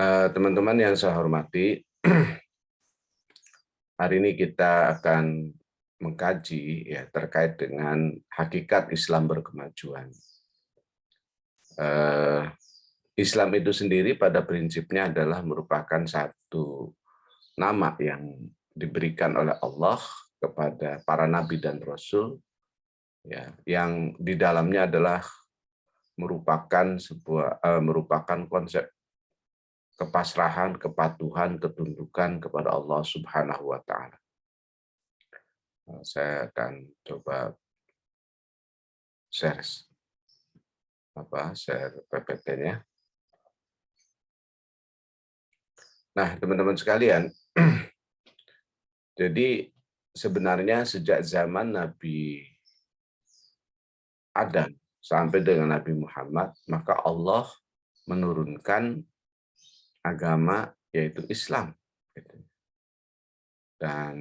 Teman-teman yang saya hormati, hari ini kita akan mengkaji ya terkait dengan hakikat Islam berkemajuan. Eh, Islam itu sendiri pada prinsipnya adalah merupakan satu nama yang diberikan oleh Allah kepada para nabi dan rasul, ya, yang di dalamnya adalah merupakan konsep kepasrahan, kepatuhan, ketundukan kepada Allah Subhanahu wa taala. Saya akan coba share PPT-nya. Nah, teman-teman sekalian, jadi sebenarnya sejak zaman Nabi Adam sampai dengan Nabi Muhammad, maka Allah menurunkan agama yaitu Islam. Dan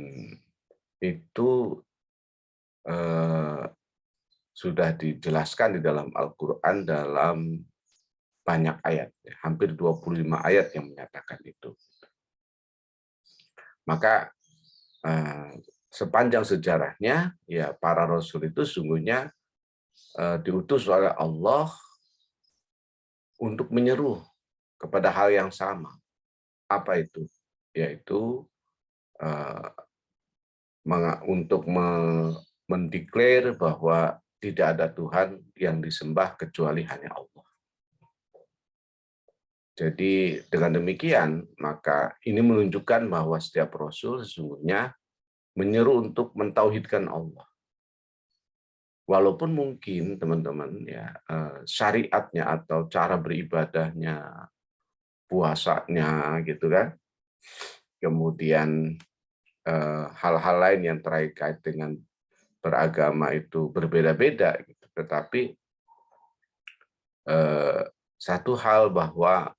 itu sudah dijelaskan di dalam Al-Quran dalam banyak ayat, hampir 25 ayat yang menyatakan itu. Maka sepanjang sejarahnya, ya para rasul itu sungguhnya diutus oleh Allah untuk menyeru kepada hal yang sama. Apa itu? Yaitu untuk mendeklar bahwa tidak ada Tuhan yang disembah kecuali hanya Allah. Jadi dengan demikian, maka ini menunjukkan bahwa setiap rasul sesungguhnya menyeru untuk mentauhidkan Allah. Walaupun mungkin teman-teman ya syariatnya atau cara beribadahnya, puasanya gitu kan, kemudian hal-hal lain yang terkait dengan beragama itu berbeda-beda, gitu. Tetapi satu hal bahwa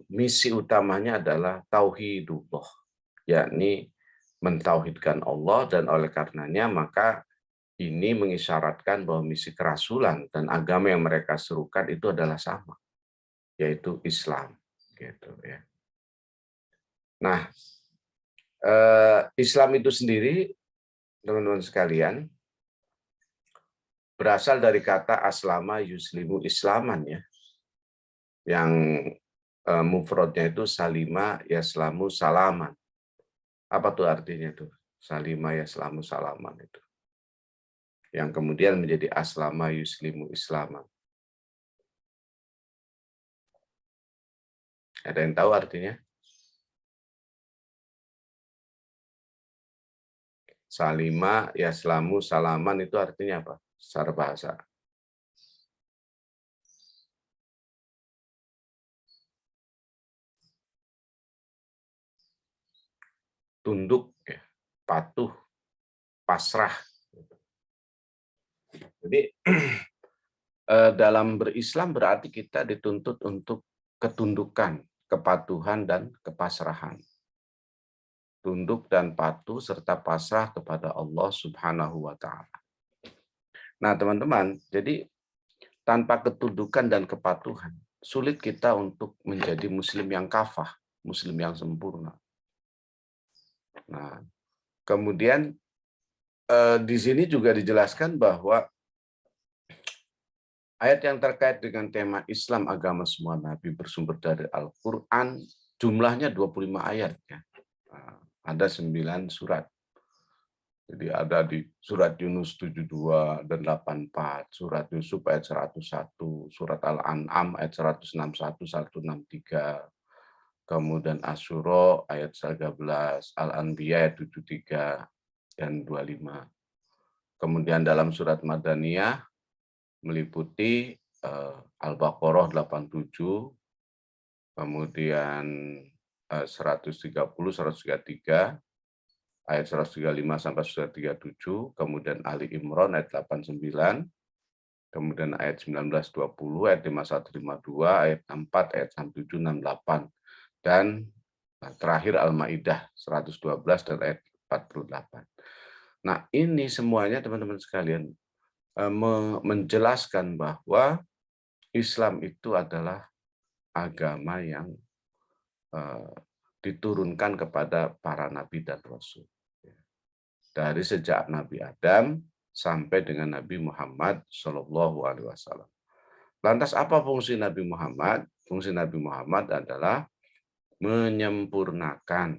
misi utamanya adalah tauhidullah, yakni mentauhidkan Allah, dan oleh karenanya maka ini mengisyaratkan bahwa misi kerasulan dan agama yang mereka serukan itu adalah sama, yaitu Islam, gitu ya. Nah, Islam itu sendiri, teman-teman sekalian, berasal dari kata aslama yuslimu islaman ya, yang mufradnya itu salima yaslamu salaman. Apa tuh artinya tuh? Salima yaslamu salaman itu. Yang kemudian menjadi aslama yuslimu islaman. Ada yang tahu artinya? Salima yaslamu salaman itu artinya apa? Secara bahasa. Tunduk, ya, patuh, pasrah. Jadi dalam berislam berarti kita dituntut untuk ketundukan, kepatuhan, dan kepasrahan. Tunduk dan patuh serta pasrah kepada Allah Subhanahu wa taala. Nah, teman-teman, jadi tanpa ketundukan dan kepatuhan, sulit kita untuk menjadi muslim yang kafah, muslim yang sempurna. Nah, kemudian di sini juga dijelaskan bahwa ayat yang terkait dengan tema Islam agama semua nabi bersumber dari Al-Quran, jumlahnya 25 ayat. Ya. Ada 9 surat. Jadi ada di surat Yunus 72 dan 84, surat Yusuf ayat 101, surat Al-An'am ayat 161, 163, kemudian Asyura ayat 13, Al-Anbiya ayat 73 dan 25. Kemudian dalam surat Madaniyah meliputi Al-Baqarah 87, kemudian 130, 133, ayat 135 sampai 137, kemudian Ali Imran ayat 89, kemudian ayat 19-20, ayat 51-52, ayat 64, ayat 67, 68, dan terakhir Al-Maidah 112 dan ayat 48. Nah, ini semuanya teman-teman sekalian menjelaskan bahwa Islam itu adalah agama yang diturunkan kepada para nabi dan rasul. Dari sejak Nabi Adam sampai dengan Nabi Muhammad Shallallahu Alaihi Wasallam. Lantas apa fungsi Nabi Muhammad? Fungsi Nabi Muhammad adalah menyempurnakan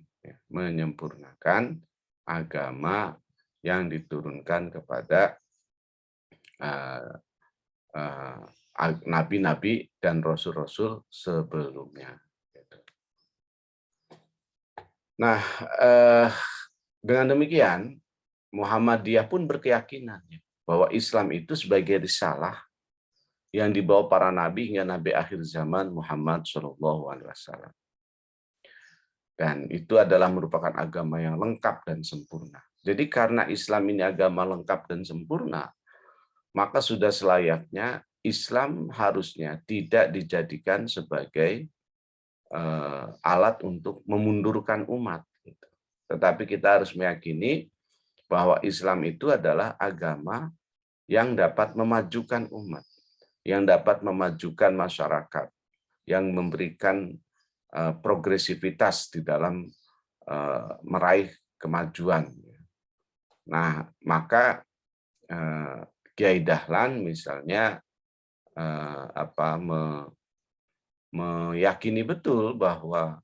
agama yang diturunkan kepada nabi-nabi dan rasul-rasul sebelumnya. Nah, dengan demikian Muhammadiyah pun berkeyakinan bahwa Islam itu sebagai risalah yang dibawa para nabi hingga nabi akhir zaman Muhammad SAW. Dan itu adalah merupakan agama yang lengkap dan sempurna. Jadi karena Islam ini agama lengkap dan sempurna, maka sudah selayaknya Islam harusnya tidak dijadikan sebagai alat untuk memundurkan umat. Tetapi kita harus meyakini bahwa Islam itu adalah agama yang dapat memajukan umat, yang dapat memajukan masyarakat, yang memberikan progresivitas di dalam meraih kemajuan. Nah, maka Kiai Dahlan misalnya meyakini betul bahwa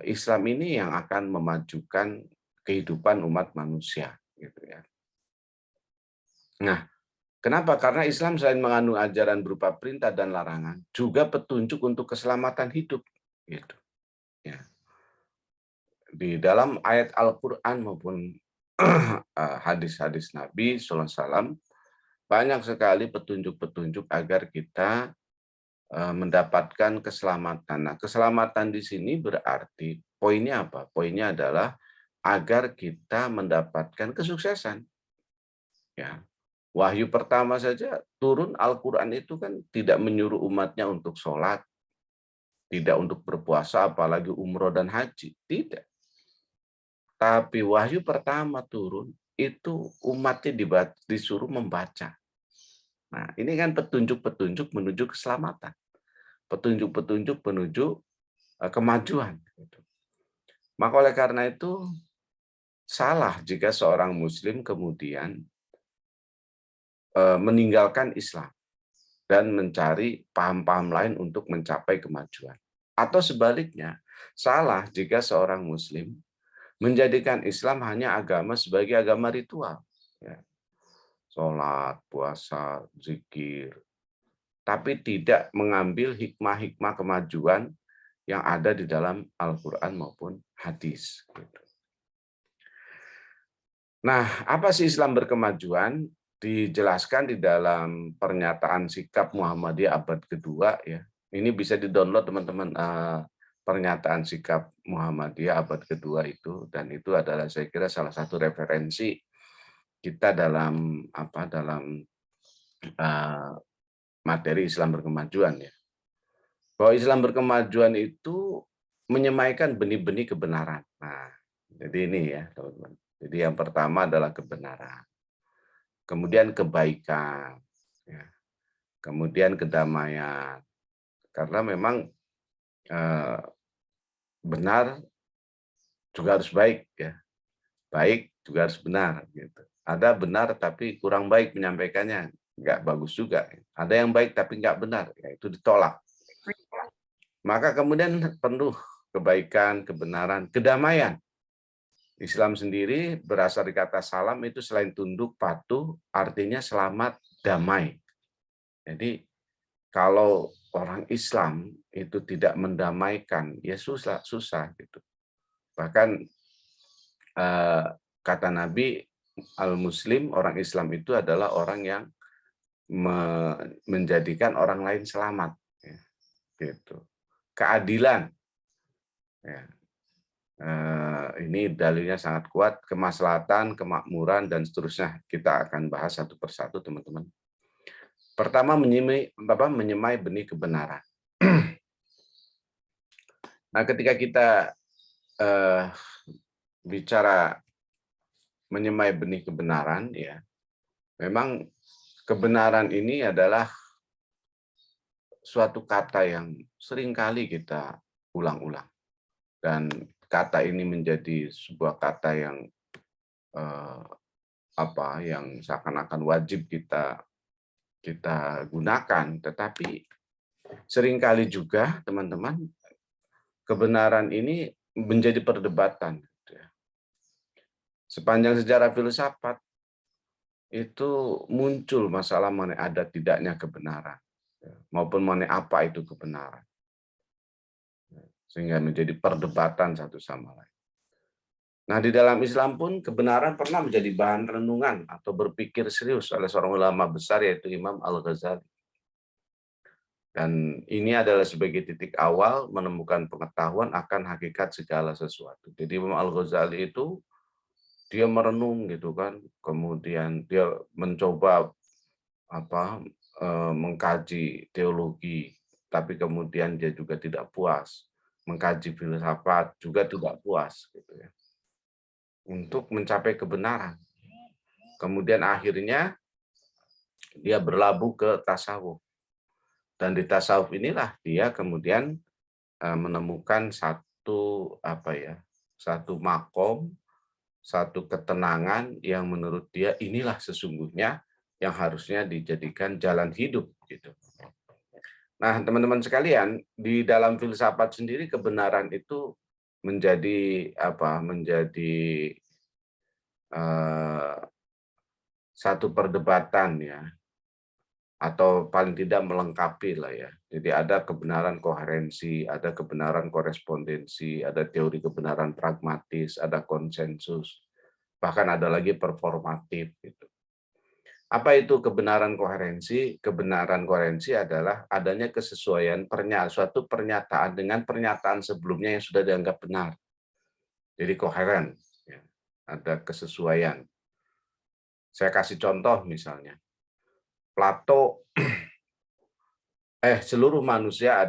Islam ini yang akan memajukan kehidupan umat manusia, gitu ya. Nah, kenapa? Karena Islam selain mengandung ajaran berupa perintah dan larangan, juga petunjuk untuk keselamatan hidup, gitu. Ya. Di dalam ayat Al-Quran maupun hadis-hadis Nabi SAW, banyak sekali petunjuk-petunjuk agar kita mendapatkan keselamatan. Nah, keselamatan di sini berarti poinnya apa? Poinnya adalah agar kita mendapatkan kesuksesan. Ya. Wahyu pertama saja turun Al-Quran itu kan tidak menyuruh umatnya untuk sholat, tidak untuk berpuasa, apalagi umroh dan haji. Tidak. Tapi wahyu pertama turun, itu umatnya disuruh membaca. Nah, ini kan petunjuk-petunjuk menuju keselamatan. Petunjuk-petunjuk menuju kemajuan. Maka oleh karena itu, salah jika seorang Muslim kemudian meninggalkan Islam dan mencari paham-paham lain untuk mencapai kemajuan. Atau sebaliknya, salah jika seorang Muslim menjadikan Islam hanya agama sebagai agama ritual. Ya. Sholat, puasa, zikir. Tapi tidak mengambil hikmah-hikmah kemajuan yang ada di dalam Al-Quran maupun hadis. Nah, apa sih Islam berkemajuan? Dijelaskan di dalam pernyataan sikap Muhammadiyah abad kedua. Ya. Ini bisa di-download teman-teman, pernyataan sikap Muhammadiyah abad kedua itu, dan itu adalah saya kira salah satu referensi kita dalam materi Islam berkemajuan, ya. Bahwa Islam berkemajuan itu menyemaikan benih-benih kebenaran. Nah, jadi ini ya, teman-teman. Jadi yang pertama adalah kebenaran, kemudian kebaikan, ya. Kemudian kedamaian. Karena memang benar juga harus baik, ya. Baik juga harus benar, gitu. Ada benar tapi kurang baik menyampaikannya, nggak bagus juga. Ada yang baik tapi nggak benar, ya itu ditolak. Maka kemudian penuh kebaikan, kebenaran, kedamaian. Islam sendiri berasal dari kata salam, itu selain tunduk, patuh, artinya selamat, damai. Jadi kalau orang Islam itu tidak mendamaikan, ya susah gitu. Bahkan kata Nabi, al-Muslim, orang Islam itu adalah orang yang menjadikan orang lain selamat. Ya, gitu. Keadilan. Ya. Ini dalilnya sangat kuat, kemaslahatan, kemakmuran, dan seterusnya. Kita akan bahas satu persatu, teman-teman. Pertama, menyemai benih kebenaran. Nah, ketika kita bicara menyemai benih kebenaran, ya, memang kebenaran ini adalah suatu kata yang seringkali kita ulang-ulang, dan kata ini menjadi sebuah kata yang eh, yang seakan-akan wajib kita kita gunakan, tetapi seringkali juga teman-teman kebenaran ini menjadi perdebatan, gitu ya. Sepanjang sejarah filsafat itu muncul masalah mengenai ada tidaknya kebenaran, ya, maupun mengenai apa itu kebenaran, sehingga menjadi perdebatan satu sama lain. Nah, di dalam Islam pun kebenaran pernah menjadi bahan renungan atau berpikir serius oleh seorang ulama besar, yaitu Imam Al-Ghazali. Dan ini adalah sebagai titik awal menemukan pengetahuan akan hakikat segala sesuatu. Jadi Imam Al-Ghazali itu dia merenung gitu kan, kemudian dia mencoba mengkaji teologi, tapi kemudian dia juga tidak puas, mengkaji filsafat juga tidak puas gitu ya, untuk mencapai kebenaran. Kemudian akhirnya dia berlabuh ke tasawuf. Dan di tasawuf inilah dia kemudian menemukan satu makom, satu ketenangan yang menurut dia inilah sesungguhnya yang harusnya dijadikan jalan hidup gitu. Nah, teman-teman sekalian, di dalam filsafat sendiri kebenaran itu menjadi eh, satu perdebatan ya, atau paling tidak melengkapi lah ya. Jadi ada kebenaran koherensi, ada kebenaran korespondensi, ada teori kebenaran pragmatis, ada konsensus, bahkan ada lagi performatif gitu. Apa itu kebenaran koherensi? Kebenaran koherensi adalah adanya kesesuaian suatu pernyataan dengan pernyataan sebelumnya yang sudah dianggap benar. Jadi koheren, ya. Ada kesesuaian. Saya kasih contoh misalnya, Plato seluruh manusia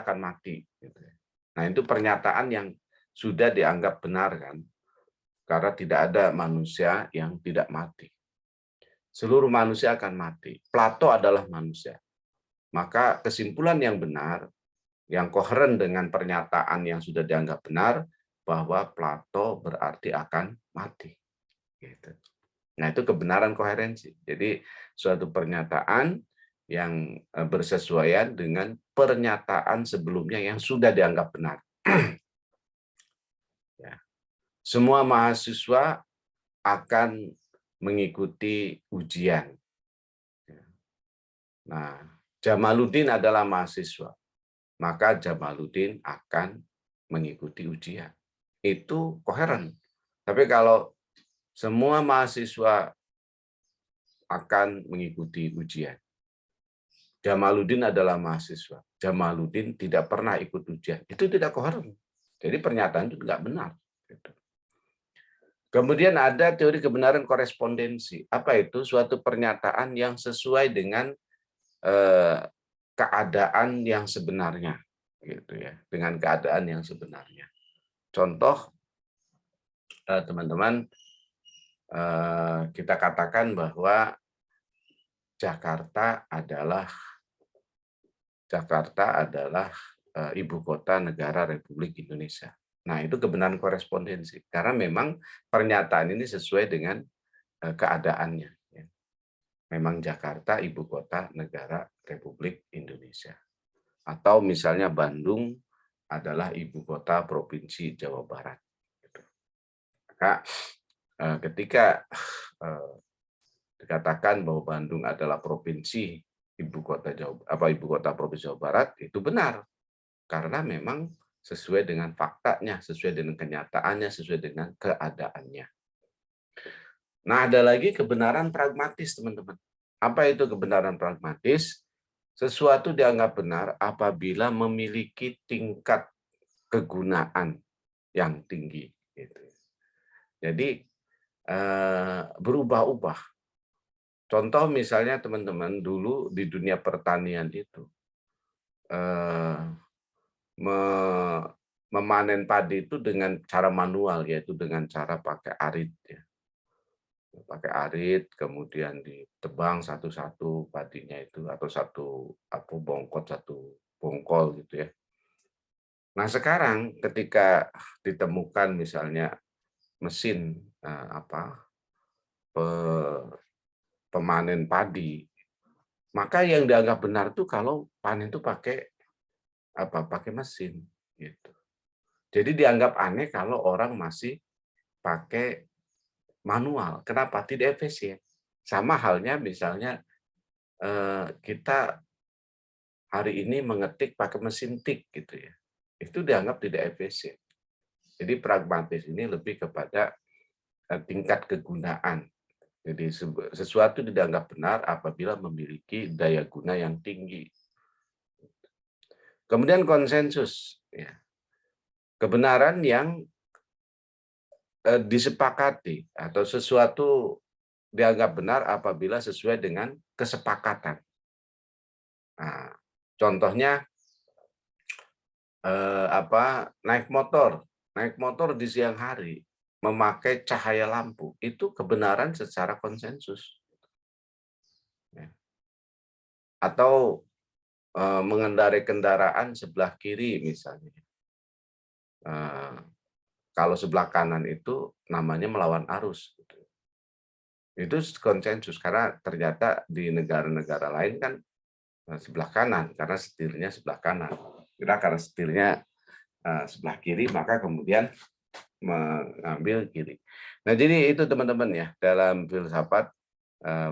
akan mati. Gitu ya. Nah, itu pernyataan yang sudah dianggap benar kan, karena tidak ada manusia yang tidak mati. Seluruh manusia akan mati. Plato adalah manusia. Maka kesimpulan yang benar, yang koheren dengan pernyataan yang sudah dianggap benar, bahwa Plato berarti akan mati. Gitu. Nah, itu kebenaran koherensi. Jadi, suatu pernyataan yang bersesuaian dengan pernyataan sebelumnya yang sudah dianggap benar. Ya. Semua mahasiswa akan mengikuti ujian. Nah, Jamaluddin adalah mahasiswa, maka Jamaluddin akan mengikuti ujian. Itu koheren. Tapi kalau semua mahasiswa akan mengikuti ujian, Jamaluddin adalah mahasiswa, Jamaluddin tidak pernah ikut ujian, itu tidak koheren. Jadi pernyataan itu tidak benar. Kemudian ada teori kebenaran korespondensi. Apa itu? Suatu pernyataan yang sesuai dengan keadaan yang sebenarnya, gitu ya, dengan keadaan yang sebenarnya. Contoh, teman-teman, kita katakan bahwa Jakarta adalah ibu kota negara Republik Indonesia. Nah, itu kebenaran korespondensi karena memang pernyataan ini sesuai dengan keadaannya. Ya. Memang Jakarta ibu kota negara Republik Indonesia. Atau misalnya Bandung adalah ibu kota provinsi Jawa Barat. Maka ketika dikatakan bahwa Bandung adalah provinsi ibu kota provinsi Jawa Barat, itu benar karena memang sesuai dengan faktanya, sesuai dengan kenyataannya, sesuai dengan keadaannya. Nah, ada lagi kebenaran pragmatis, teman-teman. Apa itu kebenaran pragmatis? Sesuatu dianggap benar apabila memiliki tingkat kegunaan yang tinggi. Jadi berubah-ubah. Contoh misalnya teman-teman dulu di dunia pertanian itu memanen padi itu dengan cara manual, yaitu dengan cara pakai arit. Ya. pakai arit, kemudian ditebang satu-satu padinya itu, atau satu apa bongkot, satu bongkol gitu ya. Nah sekarang ketika ditemukan misalnya mesin pemanen padi, maka yang dianggap benar tuh kalau panen itu pakai mesin gitu. Jadi dianggap aneh kalau orang masih pakai manual. Kenapa? Tidak efisien. Sama halnya misalnya kita hari ini mengetik pakai mesin tik gitu ya. Itu dianggap tidak efisien. Jadi pragmatis ini lebih kepada tingkat kegunaan. Jadi sesuatu dianggap benar apabila memiliki daya guna yang tinggi. Kemudian konsensus, ya. Kebenaran yang disepakati atau sesuatu dianggap benar apabila sesuai dengan kesepakatan. Nah, contohnya naik motor di siang hari memakai cahaya lampu itu kebenaran secara konsensus. Ya. Atau mengendarai kendaraan sebelah kiri misalnya. Kalau sebelah kanan itu namanya melawan arus. Gitu. Itu konsensus karena ternyata di negara-negara lain kan sebelah kanan karena setirnya sebelah kanan. Kita karena setirnya sebelah kiri maka kemudian mengambil kiri. Nah jadi itu teman-teman ya dalam filsafat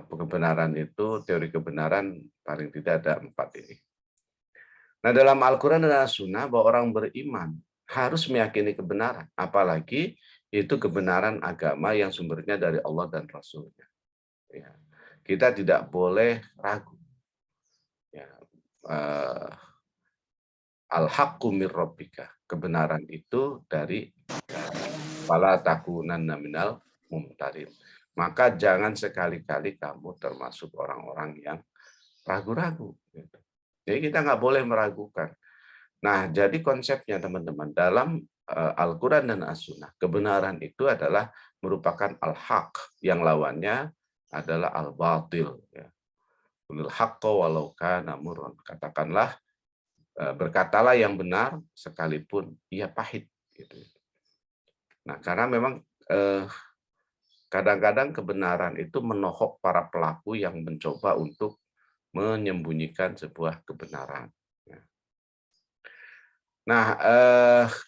kebenaran itu teori kebenaran paling tidak ada 4 ini. Nah dalam Al-Quran dan As-Sunnah bahwa orang beriman harus meyakini kebenaran, apalagi itu kebenaran agama yang sumbernya dari Allah dan Rasulnya. Ya. Kita tidak boleh ragu. Ya. Al-haqqu mir rabbika. Kebenaran itu dari fala takunanna minal mumtarin. Maka jangan sekali-kali kamu termasuk orang-orang yang ragu-ragu. Gitu. Jadi kita nggak boleh meragukan. Nah, jadi konsepnya teman-teman dalam Al-Quran dan As-Sunnah, kebenaran itu adalah merupakan al-haq, yang lawannya adalah al-batil. Ya. Walau kana murran. Katakanlah, berkatalah yang benar sekalipun ia pahit. Gitu. Nah, karena memang kadang-kadang kebenaran itu menohok para pelaku yang mencoba untuk menyembunyikan sebuah kebenaran. Nah,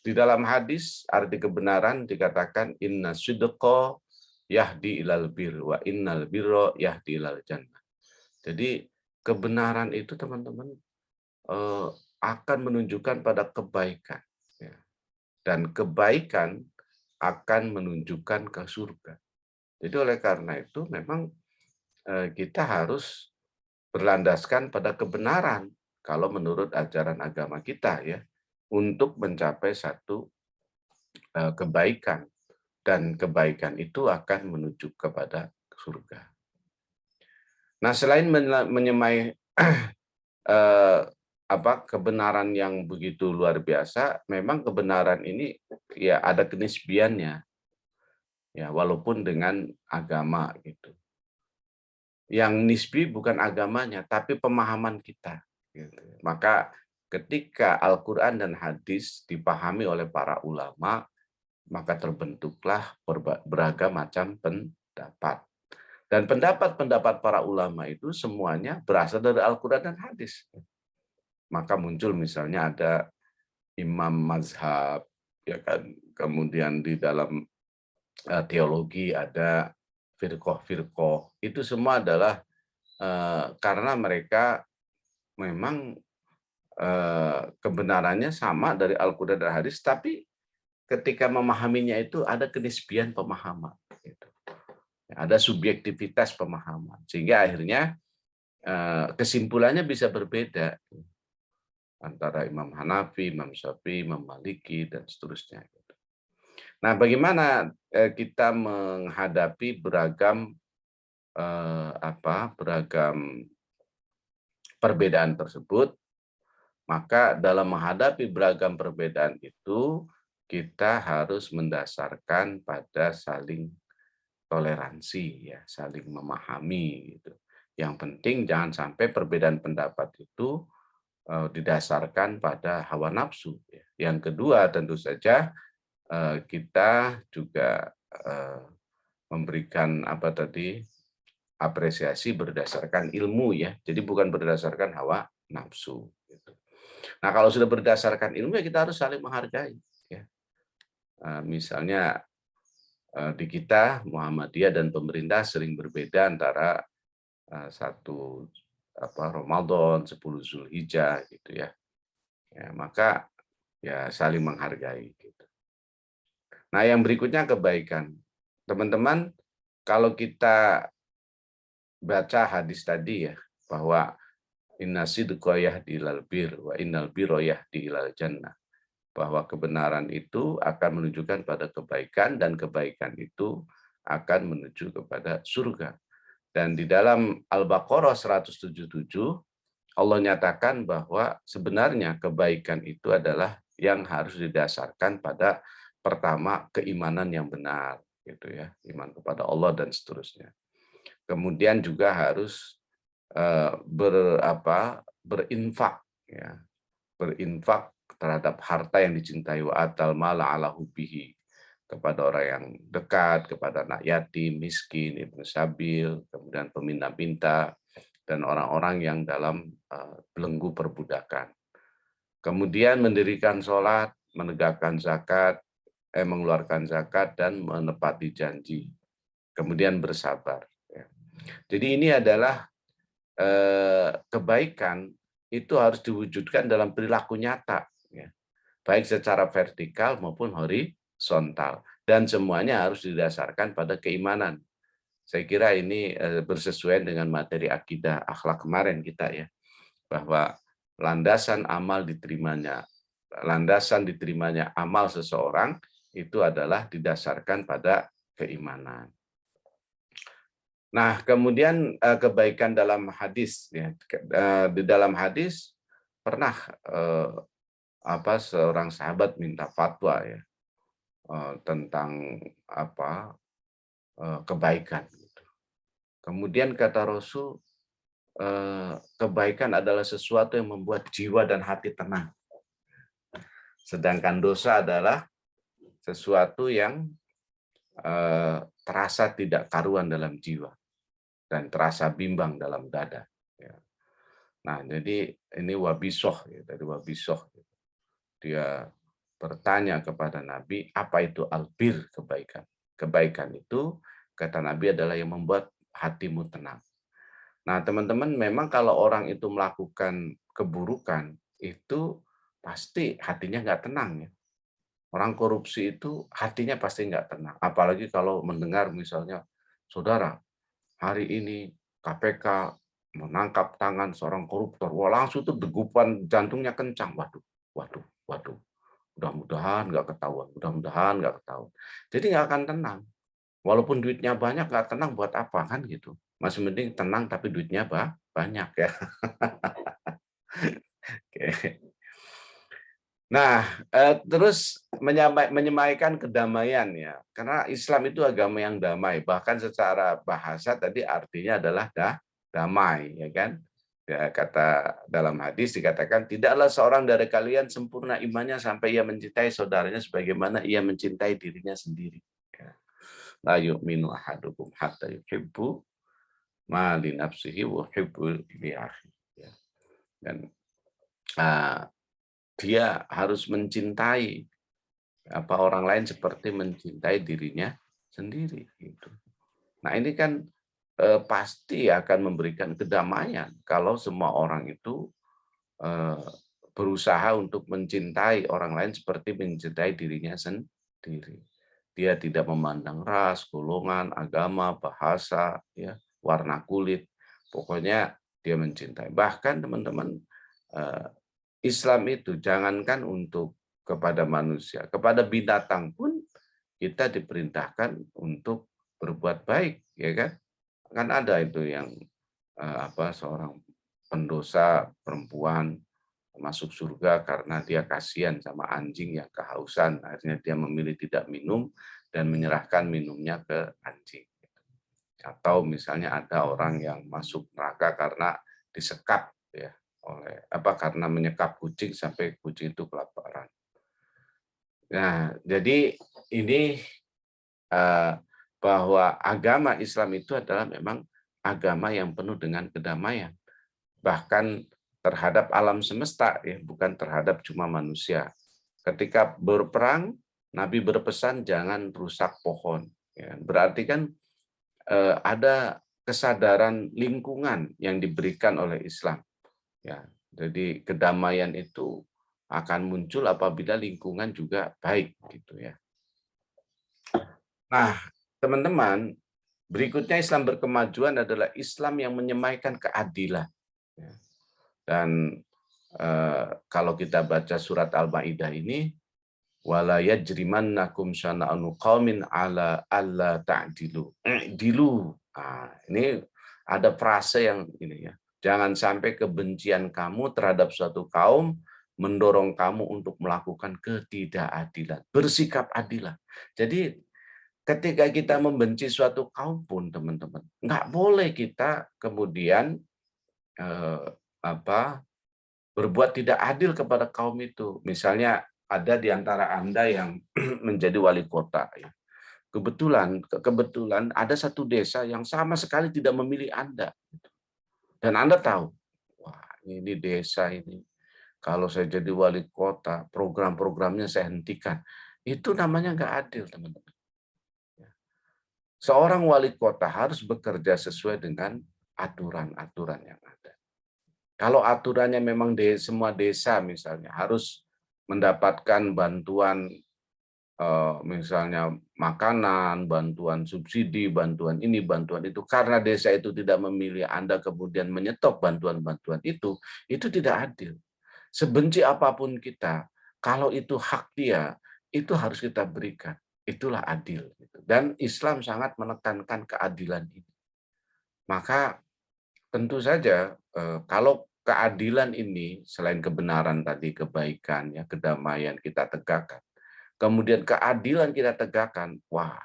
di dalam hadis arti kebenaran dikatakan inna sidqa yahdi ilal bir wa innal birra yahdi ilal jannah. Jadi kebenaran itu teman-teman akan menunjukkan pada kebaikan, ya. Dan kebaikan akan menunjukkan ke surga. Jadi oleh karena itu memang kita harus berlandaskan pada kebenaran kalau menurut ajaran agama kita ya untuk mencapai satu kebaikan dan kebaikan itu akan menuju kepada surga. Nah, selain menyemai kebenaran yang begitu luar biasa, memang kebenaran ini ya ada kenisbiannya, ya walaupun dengan agama gitu. Yang nisbi bukan agamanya, tapi pemahaman kita. Gitu. Maka ketika Al-Quran dan hadis dipahami oleh para ulama, maka terbentuklah beragam macam pendapat. Dan pendapat-pendapat para ulama itu semuanya berasal dari Al-Quran dan hadis. Maka muncul misalnya ada imam mazhab, ya kan. Kemudian di dalam teologi ada firqoh-firqoh. Itu semua adalah karena mereka memang kebenarannya sama dari Al-Quran dan hadis, tapi ketika memahaminya itu ada kenisbian pemahaman. Gitu. Ada subjektivitas pemahaman. Sehingga akhirnya kesimpulannya bisa berbeda antara Imam Hanafi, Imam Syafi'i, Imam Maliki, dan seterusnya. Nah, bagaimana kita menghadapi beragam perbedaan tersebut? Maka dalam menghadapi beragam perbedaan itu, kita harus mendasarkan pada saling toleransi ya, saling memahami gitu. Yang penting jangan sampai perbedaan pendapat itu didasarkan pada hawa nafsu ya. Yang kedua tentu saja kita juga memberikan apa tadi apresiasi berdasarkan ilmu ya. Jadi bukan berdasarkan hawa nafsu gitu. Nah, kalau sudah berdasarkan ilmu ya kita harus saling menghargai ya. Misalnya di kita Muhammadiyah dan pemerintah sering berbeda antara satu Ramadan, 10 Zulhijjah gitu ya. Ya, maka ya saling menghargai gitu. Nah, yang berikutnya kebaikan. Teman-teman, kalau kita baca hadis tadi ya, bahwa inna sidqa yahdi ilal bir wa innal birra yahdi ilal jannah. Bahwa kebenaran itu akan menunjukkan pada kebaikan dan kebaikan itu akan menuju kepada surga. Dan di dalam Al-Baqarah 177 Allah nyatakan bahwa sebenarnya kebaikan itu adalah yang harus didasarkan pada pertama keimanan yang benar gitu ya, iman kepada Allah dan seterusnya. Kemudian juga harus berinfak ya, berinfak terhadap harta yang dicintai wa atal mala ala hubbihi kepada orang yang dekat, kepada anak yatim, miskin, ibnu sabil, kemudian peminta-minta dan orang-orang yang dalam belenggu perbudakan. Kemudian mendirikan sholat, menegakkan zakat, mengeluarkan zakat dan menepati janji. Kemudian bersabar. Ya. Jadi ini adalah kebaikan itu harus diwujudkan dalam perilaku nyata, ya. Baik secara vertikal maupun horizontal. Dan semuanya harus didasarkan pada keimanan. Saya kira ini bersesuaian dengan materi akidah akhlak kemarin kita ya, bahwa landasan diterimanya amal seseorang itu adalah didasarkan pada keimanan. Nah, kemudian kebaikan dalam hadis ya. Di dalam hadis pernah seorang sahabat minta fatwa ya tentang kebaikan. Kemudian kata Rasul, kebaikan adalah sesuatu yang membuat jiwa dan hati tenang. Sedangkan dosa adalah sesuatu yang terasa tidak karuan dalam jiwa dan terasa bimbang dalam dada. Ya. Nah, jadi ini Wabisoh ya, dari Wabisoh. Dia bertanya kepada Nabi, apa itu albir, kebaikan? Kebaikan itu, kata Nabi, adalah yang membuat hatimu tenang. Nah, teman-teman, memang kalau orang itu melakukan keburukan, itu pasti hatinya nggak tenang ya. Orang korupsi itu hatinya pasti nggak tenang. Apalagi kalau mendengar misalnya, saudara, hari ini KPK menangkap tangan seorang koruptor. Wah, langsung tuh degupan jantungnya kencang. Waduh, waduh, waduh. Mudah-mudahan nggak ketahuan. Mudah-mudahan nggak ketahuan. Jadi nggak akan tenang. Walaupun duitnya banyak, nggak tenang buat apa kan gitu. Masih mending tenang tapi duitnya banyak ya. Oke. Nah, terus menyemaikan kedamaian ya, karena Islam itu agama yang damai, bahkan secara bahasa tadi artinya adalah damai, ya kan? Ya, kata dalam hadis dikatakan tidaklah seorang dari kalian sempurna imannya sampai ia mencintai saudaranya sebagaimana ia mencintai dirinya sendiri. Ya. La yu'minu ahadukum hatta yuhibbu ma li nafsihi wa yuhibbu li akhihi. Ya. Dan dia harus mencintai orang lain seperti mencintai dirinya sendiri gitu. Nah, ini kan pasti akan memberikan kedamaian kalau semua orang itu berusaha untuk mencintai orang lain seperti mencintai dirinya sendiri. Dia tidak memandang ras, golongan, agama, bahasa, ya, warna kulit. Pokoknya dia mencintai. Bahkan teman-teman, Islam itu jangankan untuk kepada manusia, kepada binatang pun kita diperintahkan untuk berbuat baik, ya kan? Kan ada itu yang seorang pendosa perempuan masuk surga karena dia kasihan sama anjing yang kehausan, akhirnya dia memilih tidak minum dan menyerahkan minumnya ke anjing. Atau misalnya ada orang yang masuk neraka karena disekap ya oleh karena menyekap kucing sampai kucing itu kelaparan. Nah, jadi ini eh, bahwa agama Islam itu adalah memang agama yang penuh dengan kedamaian, bahkan terhadap alam semesta ya, bukan terhadap cuma manusia. Ketika berperang, Nabi berpesan jangan rusak pohon. Ya, berarti kan ada kesadaran lingkungan yang diberikan oleh Islam. Ya, jadi kedamaian itu akan muncul apabila lingkungan juga baik, gitu ya. Nah, teman-teman, berikutnya Islam berkemajuan adalah Islam yang menyemaikan keadilan. Ya. Dan kalau kita baca surat Al-Maidah ini, wala yajrimannakum syana'anu qaumin ala alla ta'dilu. I'dilu. Ini ada frase yang ini ya. Jangan sampai kebencian kamu terhadap suatu kaum mendorong kamu untuk melakukan ketidakadilan. Bersikap adilah. Jadi ketika kita membenci suatu kaum pun, teman-teman, nggak boleh kita kemudian eh, berbuat tidak adil kepada kaum itu. Misalnya ada di antara Anda yang menjadi wali kota. Ya. Kebetulan ada satu desa yang sama sekali tidak memilih Anda. Dan Anda tahu, wah ini desa ini, kalau saya jadi wali kota, program-programnya saya hentikan. Itu namanya nggak adil, teman-teman. Seorang wali kota harus bekerja sesuai dengan aturan-aturan yang ada. Kalau aturannya memang semua desa misalnya harus mendapatkan bantuan misalnya makanan, bantuan subsidi, bantuan ini, bantuan itu, karena desa itu tidak memilih Anda kemudian menyetop bantuan-bantuan itu tidak adil. Sebenci apapun kita, kalau itu hak dia, itu harus kita berikan. Itulah adil. Dan Islam sangat menekankan keadilan ini. Maka tentu saja kalau keadilan ini selain kebenaran tadi, kebaikan, ya kedamaian kita tegakkan, kemudian keadilan kita tegakkan, wah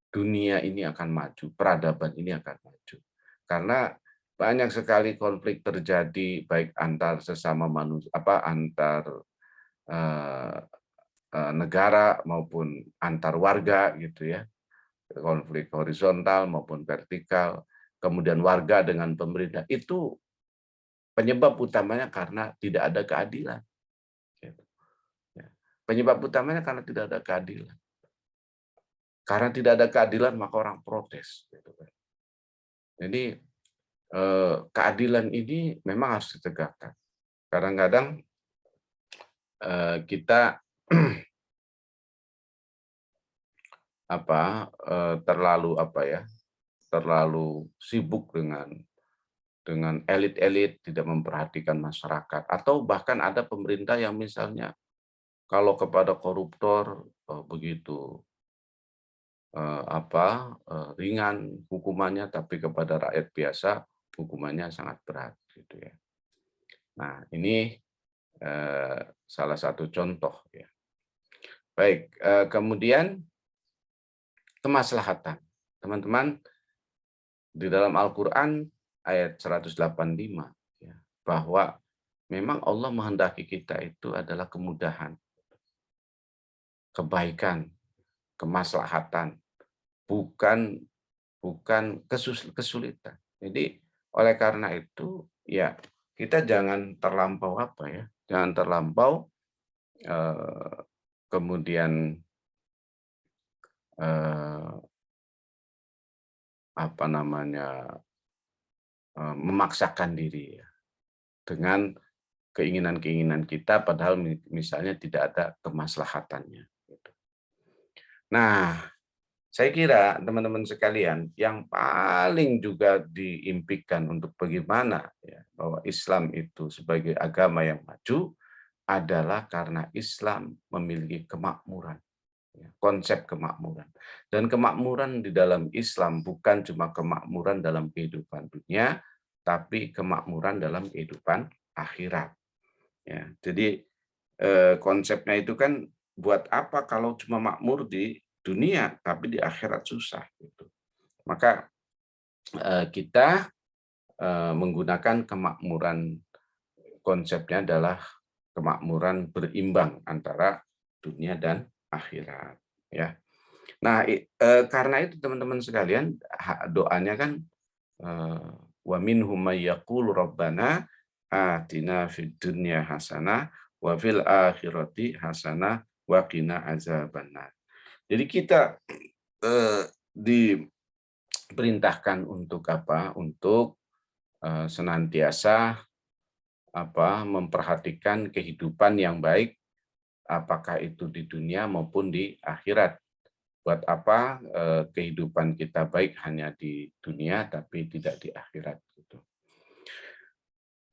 dunia ini akan maju, peradaban ini akan maju. Karena banyak sekali konflik terjadi baik antar sesama manusia, antar eh, negara maupun antar warga gitu ya, konflik horizontal maupun vertikal, kemudian warga dengan pemerintah, itu penyebab utamanya karena tidak ada keadilan. Gitu. Ya. Penyebab utamanya karena tidak ada keadilan. Karena tidak ada keadilan maka orang protes. Gitu kan. Jadi keadilan ini memang harus ditegakkan. Kadang-kadang kita terlalu sibuk dengan elit-elit, tidak memperhatikan masyarakat, atau bahkan ada pemerintah yang misalnya kalau kepada koruptor begitu ringan hukumannya, tapi kepada rakyat biasa hukumannya sangat berat, gitu ya. Nah, ini salah satu contoh ya. Baik, kemudian kemaslahatan, teman-teman, di dalam Al-Quran ayat 185 ya, bahwa memang Allah menghendaki kita itu adalah kemudahan, kebaikan, kemaslahatan, bukan bukan kesulitan. Jadi oleh karena itu ya kita jangan terlampau jangan terlampau eh, kemudian eh, memaksakan diri ya, dengan keinginan-keinginan kita padahal misalnya tidak ada kemaslahatannya. Gitu. Nah, saya kira teman-teman sekalian yang paling juga diimpikan untuk bagaimana ya, bahwa Islam itu sebagai agama yang maju adalah karena Islam memiliki kemakmuran, ya, konsep kemakmuran. Dan kemakmuran di dalam Islam bukan cuma kemakmuran dalam kehidupan dunia, tapi kemakmuran dalam kehidupan akhirat. Ya, jadi konsepnya itu kan buat apa kalau cuma makmur di dunia, tapi di akhirat susah. Gitu. Maka kita menggunakan kemakmuran, konsepnya adalah kemakmuran berimbang antara dunia dan akhirat, ya. Nah, karena itu teman-teman sekalian, doanya kan wa minhum may yaqulu rabbana atina fid dunya hasanah wa fil akhirati hasanah wa qina azabannar. Jadi kita diperintahkan untuk apa? Untuk senantiasa memperhatikan kehidupan yang baik, apakah itu di dunia maupun di akhirat. Buat apa kehidupan kita baik hanya di dunia tapi tidak di akhirat gitu.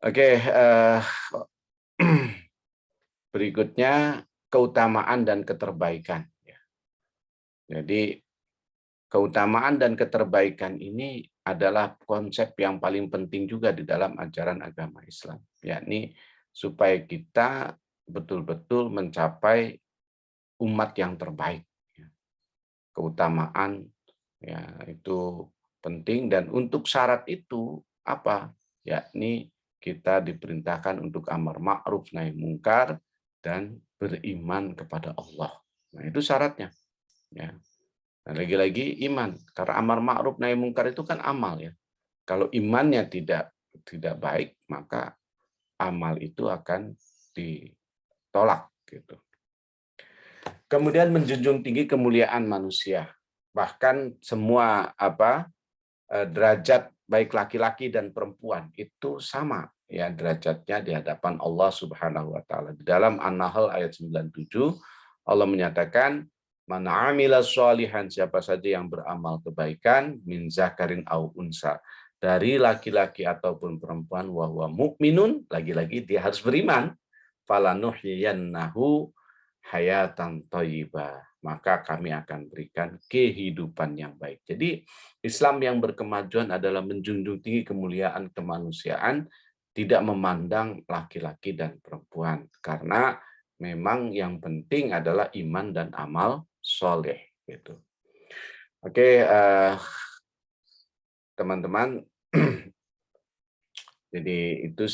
Oke, berikutnya keutamaan dan keterbaikan. Jadi keutamaan dan keterbaikan ini adalah konsep yang paling penting juga di dalam ajaran agama Islam, yakni supaya kita betul-betul mencapai umat yang terbaik. Keutamaan ya itu penting, dan untuk syarat itu apa? Yakni kita diperintahkan untuk amar ma'ruf nahi mungkar dan beriman kepada Allah. Nah, itu syaratnya. Ya. Nah, lagi-lagi iman, karena amar ma'ruf nahi mungkar itu kan amal ya. Kalau imannya tidak baik, maka amal itu akan ditolak gitu. Kemudian menjunjung tinggi kemuliaan manusia. Bahkan semua derajat baik laki-laki dan perempuan itu sama ya derajatnya di hadapan Allah Subhanahu wa taala. Di dalam An-Nahl ayat 97 Allah menyatakan, "Man 'amila sholihan," siapa saja yang beramal kebaikan, min zakarin au unsa, dari laki-laki ataupun perempuan, wa huwa mukminun, lagi-lagi dia harus beriman, falanuhyiyannahu hayatan thayyibah, maka kami akan berikan kehidupan yang baik. Jadi Islam yang berkemajuan adalah menjunjung tinggi kemuliaan kemanusiaan, tidak memandang laki-laki dan perempuan, karena memang yang penting adalah iman dan amal soleh gitu. Oke, teman-teman, jadi itu